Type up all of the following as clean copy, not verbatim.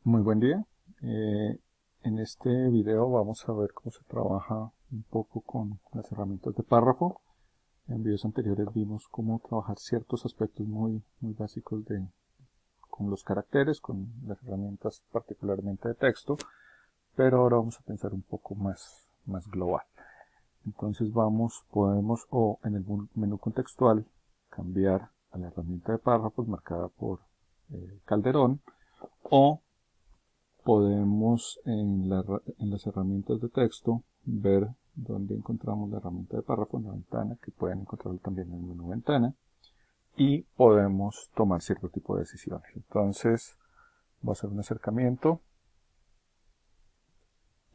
Muy buen día. En este video vamos a ver cómo se trabaja un poco con las herramientas de párrafo. En videos anteriores vimos cómo trabajar ciertos aspectos muy básicos con los caracteres, con las herramientas particularmente de texto, pero ahora vamos a pensar un poco más global. Entonces podemos o en el menú contextual cambiar a la herramienta de párrafos marcada por Calderón, o podemos en las herramientas de texto ver dónde encontramos la herramienta de párrafo en la ventana, que pueden encontrarlo también en el menú ventana, y podemos tomar cierto tipo de decisiones. Entonces voy a hacer un acercamiento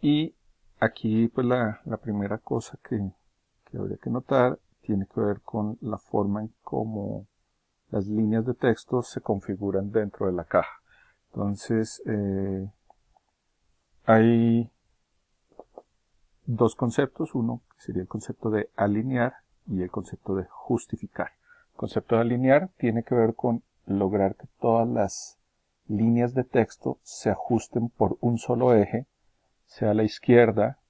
y aquí pues la primera cosa que habría que notar tiene que ver con la forma en cómo las líneas de texto se configuran dentro de la caja. Entonces hay dos conceptos, uno que sería el concepto de alinear y el concepto de justificar. El concepto de alinear tiene que ver con lograr que todas las líneas de texto se ajusten por un solo eje, sea a la izquierda,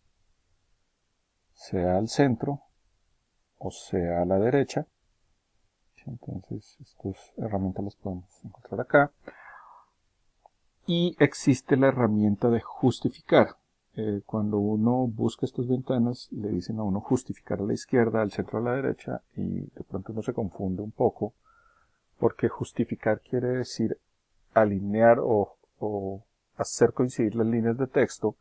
sea al centro o sea a la derecha. Entonces estas herramientas las podemos encontrar acá. Y existe la herramienta de justificar. Cuando uno busca estas ventanas, le dicen a uno justificar a la izquierda, al centro, a la derecha, y de pronto uno se confunde un poco, porque justificar quiere decir alinear o hacer coincidir las líneas de texto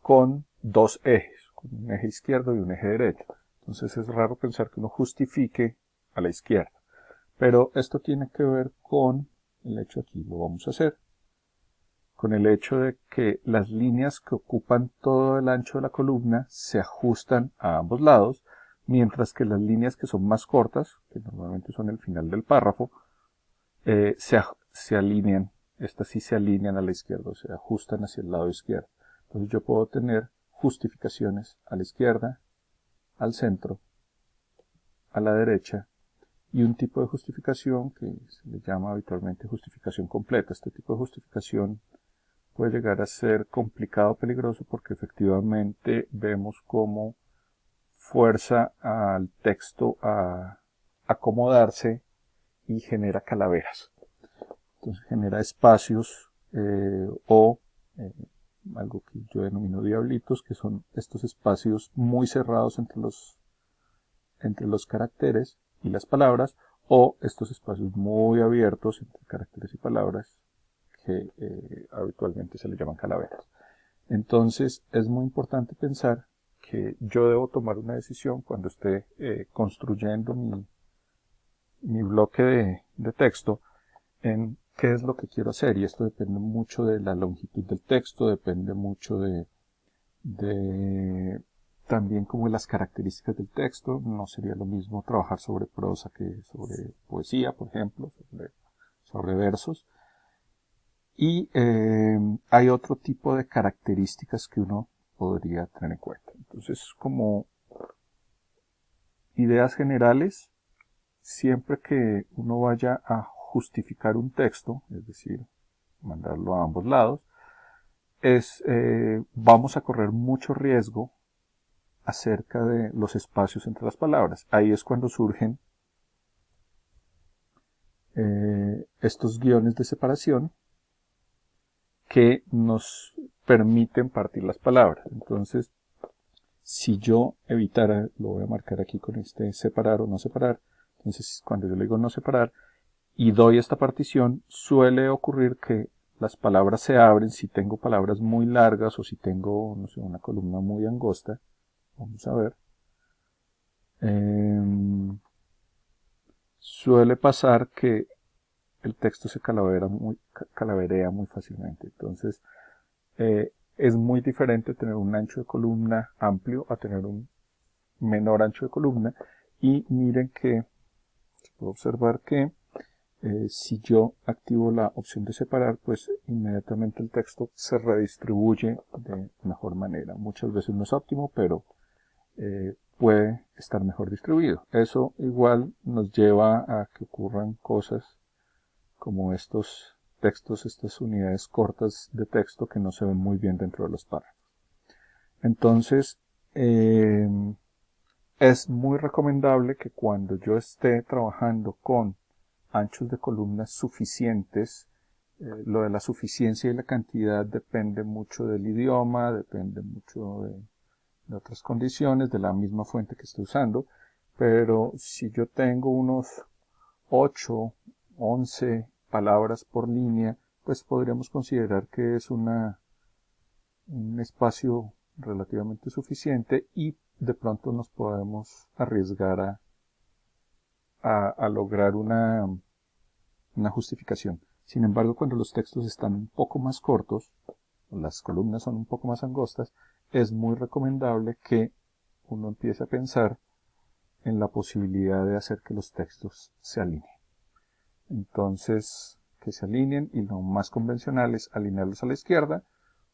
con dos ejes, con un eje izquierdo y un eje derecho. Entonces es raro pensar que uno justifique a la izquierda. Pero esto tiene que ver con el hecho, aquí lo vamos a hacer, con el hecho de que las líneas que ocupan todo el ancho de la columna se ajustan a ambos lados, mientras que las líneas que son más cortas, que normalmente son el final del párrafo, se alinean, estas sí se alinean a la izquierda, se ajustan hacia el lado izquierdo. Entonces yo puedo tener justificaciones a la izquierda, al centro, a la derecha, y un tipo de justificación que se le llama habitualmente justificación completa. Este tipo de justificación puede llegar a ser complicado o peligroso porque efectivamente vemos cómo fuerza al texto a acomodarse y genera calaveras. Entonces genera espacios o algo que yo denomino diablitos, que son estos espacios muy cerrados entre los caracteres y las palabras, o estos espacios muy abiertos entre caracteres y palabras que habitualmente se le llaman calaveras. Entonces es muy importante pensar que yo debo tomar una decisión cuando esté construyendo mi bloque de texto en qué es lo que quiero hacer, y esto depende mucho de la longitud del texto, depende mucho de también como de las características del texto. No sería lo mismo trabajar sobre prosa que sobre poesía, por ejemplo, sobre versos. Y hay otro tipo de características que uno podría tener en cuenta. Entonces, como ideas generales, siempre que uno vaya a justificar un texto, es decir, mandarlo a ambos lados, vamos a correr mucho riesgo acerca de los espacios entre las palabras. Ahí es cuando surgen estos guiones de separación que nos permiten partir las palabras. Entonces, si yo evitara, lo voy a marcar aquí con este separar o no separar, entonces cuando yo le digo no separar y doy esta partición, suele ocurrir que las palabras se abren si tengo palabras muy largas o si tengo, no sé, una columna muy angosta. Vamos a ver. Suele pasar que el texto se calaverea muy fácilmente. Entonces, es muy diferente tener un ancho de columna amplio a tener un menor ancho de columna. Y miren que se puede observar que si yo activo la opción de separar, pues inmediatamente el texto se redistribuye de mejor manera. Muchas veces no es óptimo, pero puede estar mejor distribuido. Eso igual nos lleva a que ocurran cosas como estos textos, estas unidades cortas de texto que no se ven muy bien dentro de los párrafos. Entonces, es muy recomendable que cuando yo esté trabajando con anchos de columnas suficientes, lo de la suficiencia y la cantidad depende mucho del idioma, depende mucho de otras condiciones, de la misma fuente que estoy usando, pero si yo tengo unos 8, 11 palabras por línea, pues podríamos considerar que es un espacio relativamente suficiente y de pronto nos podemos arriesgar a lograr una justificación. Sin embargo, cuando los textos están un poco más cortos, las columnas son un poco más angostas, es muy recomendable que uno empiece a pensar en la posibilidad de hacer que los textos se alineen. Entonces, que se alineen, y lo más convencional es alinearlos a la izquierda,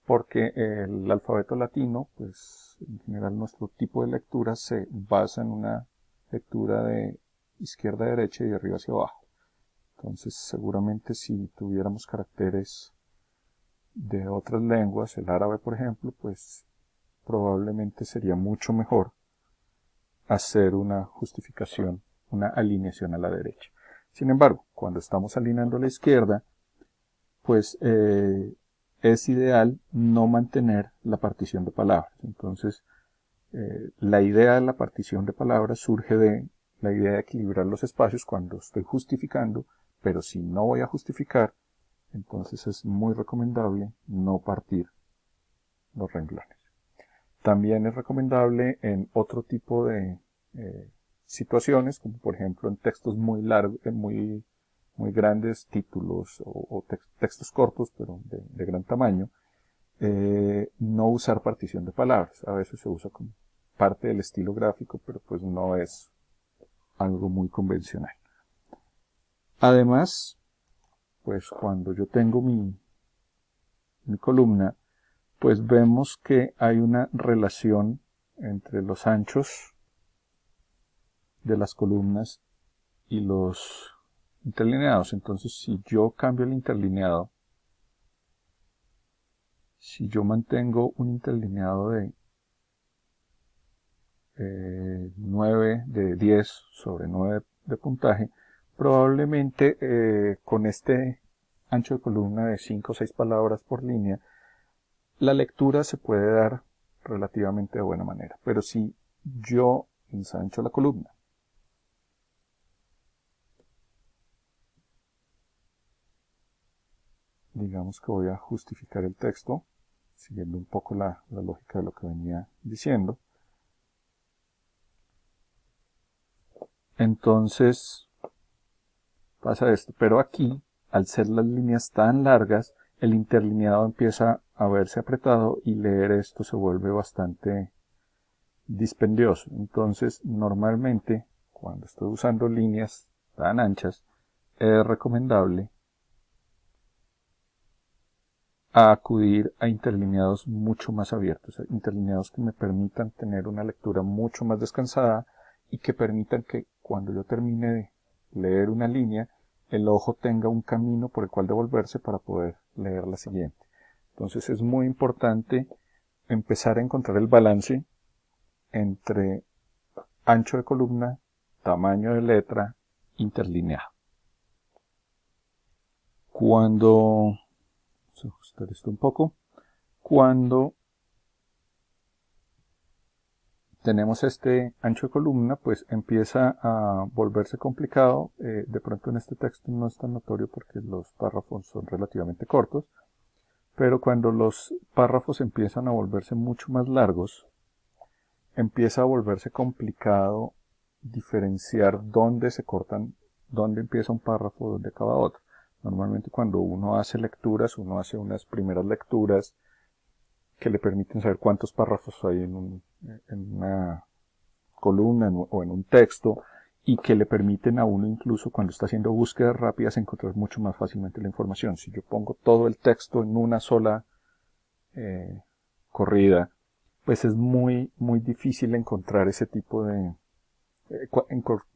porque el alfabeto latino, pues en general nuestro tipo de lectura se basa en una lectura de izquierda a derecha y de arriba hacia abajo. Entonces, seguramente si tuviéramos caracteres de otras lenguas, el árabe por ejemplo, pues probablemente sería mucho mejor hacer una justificación, una alineación a la derecha. Sin embargo, cuando estamos alineando a la izquierda, pues es ideal no mantener la partición de palabras. Entonces, la idea de la partición de palabras surge de la idea de equilibrar los espacios cuando estoy justificando, pero si no voy a justificar, entonces es muy recomendable no partir los renglones. También es recomendable en otro tipo de situaciones, como por ejemplo en textos muy largos, muy grandes, títulos o textos cortos, pero de gran tamaño, no usar partición de palabras. A veces se usa como parte del estilo gráfico, pero pues no es algo muy convencional. Además, pues cuando yo tengo mi columna, pues vemos que hay una relación entre los anchos de las columnas y los interlineados. Entonces, si yo cambio el interlineado, si yo mantengo un interlineado de 9, de 10 sobre 9 de puntaje, probablemente con este ancho de columna de 5 o 6 palabras por línea, la lectura se puede dar relativamente de buena manera. Pero si yo ensancho la columna, digamos que voy a justificar el texto, siguiendo un poco la lógica de lo que venía diciendo, entonces pasa esto. Pero aquí, al ser las líneas tan largas, el interlineado empieza a verse apretado y leer esto se vuelve bastante dispendioso. Entonces, normalmente, cuando estoy usando líneas tan anchas, es recomendable acudir a interlineados mucho más abiertos, interlineados que me permitan tener una lectura mucho más descansada y que permitan que cuando yo termine de leer una línea, el ojo tenga un camino por el cual devolverse para poder leer la siguiente. Entonces es muy importante empezar a encontrar el balance entre ancho de columna, tamaño de letra, interlineado. Vamos a ajustar esto un poco. Cuando tenemos este ancho de columna, pues empieza a volverse complicado. De pronto en este texto no es tan notorio porque los párrafos son relativamente cortos, pero cuando los párrafos empiezan a volverse mucho más largos, empieza a volverse complicado diferenciar dónde se cortan, dónde empieza un párrafo, dónde acaba otro. Normalmente cuando uno hace lecturas, uno hace unas primeras lecturas que le permiten saber cuántos párrafos hay en una columna o en un texto, y que le permiten a uno incluso cuando está haciendo búsquedas rápidas encontrar mucho más fácilmente la información. Si yo pongo todo el texto en una sola corrida, pues es muy difícil encontrar ese tipo de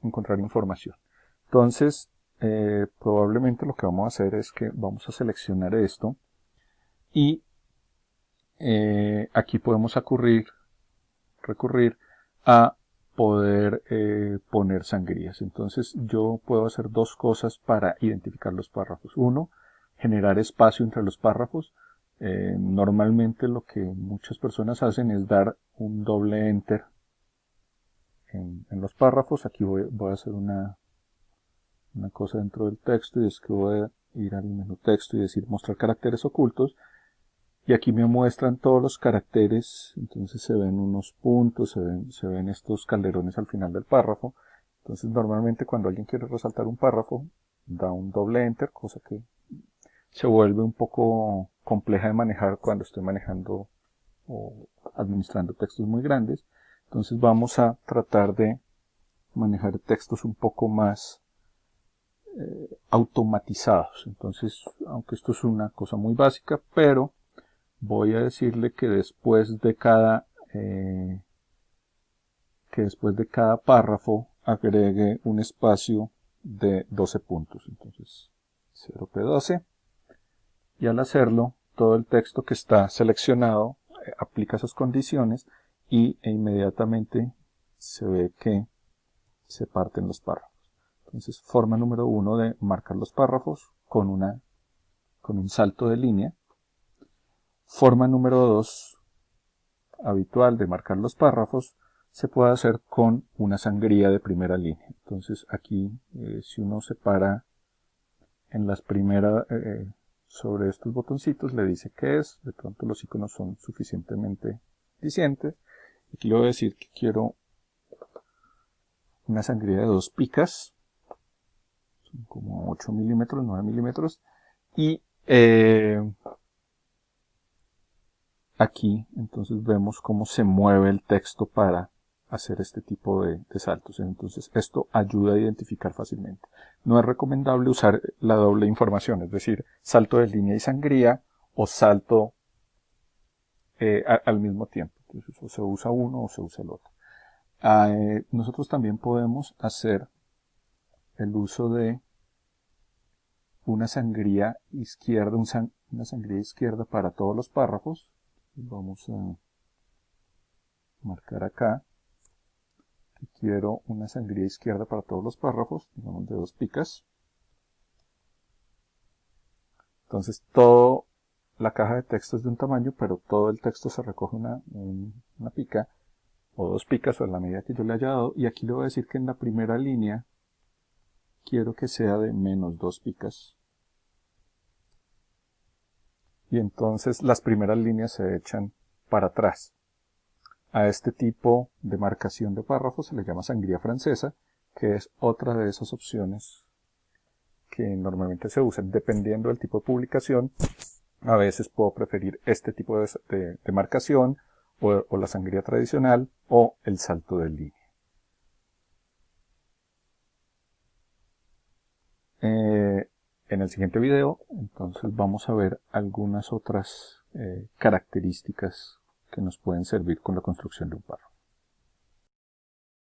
encontrar información. Entonces, probablemente lo que vamos a hacer es que vamos a seleccionar esto y aquí podemos recurrir a poder poner sangrías. Entonces yo puedo hacer dos cosas para identificar los párrafos. Uno, generar espacio entre los párrafos. Normalmente lo que muchas personas hacen es dar un doble enter en los párrafos. Aquí voy a hacer una cosa dentro del texto, y es que voy a ir al menú texto y decir mostrar caracteres ocultos. Y aquí me muestran todos los caracteres, entonces se ven unos puntos, se ven estos calderones al final del párrafo. Entonces normalmente cuando alguien quiere resaltar un párrafo, da un doble enter, cosa que se vuelve un poco compleja de manejar cuando estoy manejando o administrando textos muy grandes. Entonces vamos a tratar de manejar textos un poco más automatizados. Entonces, aunque esto es una cosa muy básica, pero voy a decirle que después de cada párrafo agregue un espacio de 12 puntos. Entonces 0p12, y al hacerlo todo el texto que está seleccionado aplica esas condiciones e inmediatamente se ve que se parten los párrafos. Entonces, forma número 1 de marcar los párrafos con un salto de línea. Forma número 2, habitual de marcar los párrafos, se puede hacer con una sangría de primera línea. Entonces aquí, si uno se para en las primeras, sobre estos botoncitos, le dice qué es. De pronto los iconos son suficientemente dicientes. Aquí le voy a decir que quiero una sangría de 2 picas, son como 8 milímetros, 9 milímetros, y aquí entonces vemos cómo se mueve el texto para hacer este tipo de saltos. Entonces esto ayuda a identificar fácilmente. No es recomendable usar la doble información, es decir, salto de línea y sangría o salto al mismo tiempo. Entonces o se usa uno o se usa el otro. Nosotros también podemos hacer el uso de una sangría izquierda, una sangría izquierda para todos los párrafos. Vamos a marcar acá que quiero una sangría izquierda para todos los párrafos, digamos de 2 picas. Entonces toda la caja de texto es de un tamaño, pero todo el texto se recoge una pica o 2 picas o en la medida que yo le haya dado. Y aquí le voy a decir que en la primera línea quiero que sea de menos 2 picas. Y entonces las primeras líneas se echan para atrás. A este tipo de marcación de párrafos se le llama sangría francesa, que es otra de esas opciones que normalmente se usan. Dependiendo del tipo de publicación, a veces puedo preferir este tipo de marcación o la sangría tradicional o el salto de línea. En el siguiente video, entonces vamos a ver algunas otras características que nos pueden servir con la construcción de un párrafo.